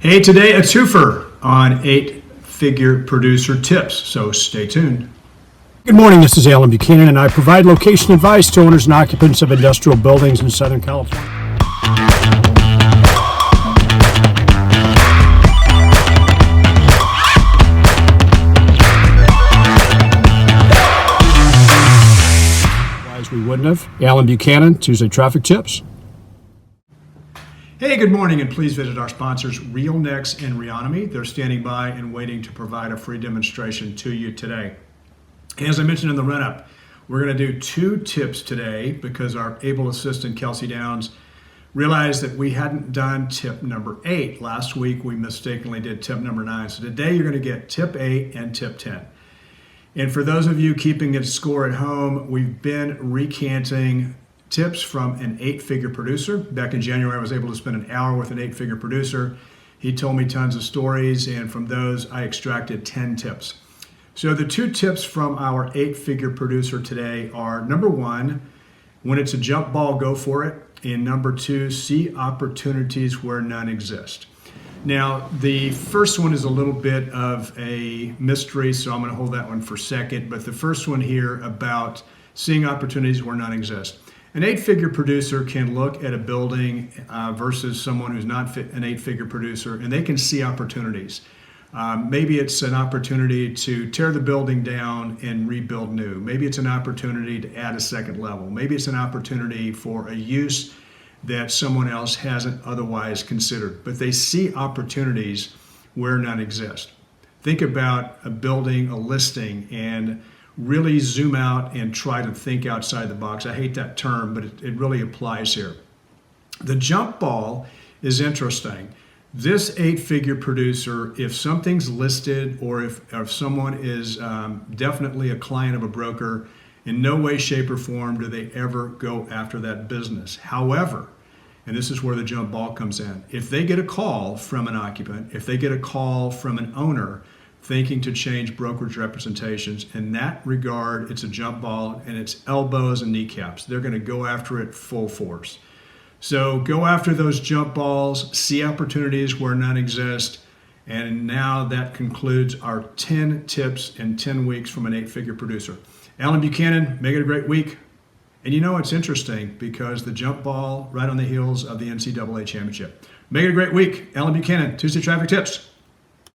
Hey, today a twofer on 8-figure producer tips, so stay tuned. Good morning, this is Alan Buchanan, and I provide location advice to owners and occupants of industrial buildings in Southern California. Otherwise we wouldn't have. Alan Buchanan, Tuesday Traffic Tips. Hey, good morning, and please visit our sponsors, RealNex and Reonomy. They're standing by and waiting to provide a free demonstration to you today. As I mentioned in the run-up, we're going to do 2 tips today because our able assistant, Kelsey Downs, realized that we hadn't done tip number 8. Last week, we mistakenly did tip number 9. So today, you're going to get tip 8 and tip 10. And for those of you keeping a score at home, we've been recanting tips from an 8-figure producer. Back in January, I was able to spend an hour with an 8-figure producer. He told me tons of stories, and from those, I extracted 10 tips. So the 2 tips from our 8-figure producer today are, number 1, when it's a jump ball, go for it. And number 2, see opportunities where none exist. Now, the first one is a little bit of a mystery, so I'm going to hold that one for a second. But the first one here about seeing opportunities where none exist. An 8-figure producer can look at a building versus someone who's not an 8-figure producer, and they can see opportunities. Maybe it's an opportunity to tear the building down and rebuild new. Maybe it's an opportunity to add a second level. Maybe it's an opportunity for a use that someone else hasn't otherwise considered. But they see opportunities where none exist. Think about a building, a listing, and really zoom out and try to think outside the box. I hate that term, but it really applies here. The jump ball is interesting. This 8-figure producer, if something's listed or if someone is definitely a client of a broker, in no way, shape, or form do they ever go after that business. However, and this is where the jump ball comes in, if they get a call from an occupant, if they get a call from an owner thinking to change brokerage representations, in that regard, it's a jump ball and it's elbows and kneecaps. They're going to go after it full force. So go after those jump balls, see opportunities where none exist. And now that concludes our 10 tips in 10 weeks from an 8-figure producer. Alan Buchanan, make it a great week. And you know, it's interesting because the jump ball right on the heels of the NCAA championship. Make it a great week. Alan Buchanan, Tuesday Traffic Tips.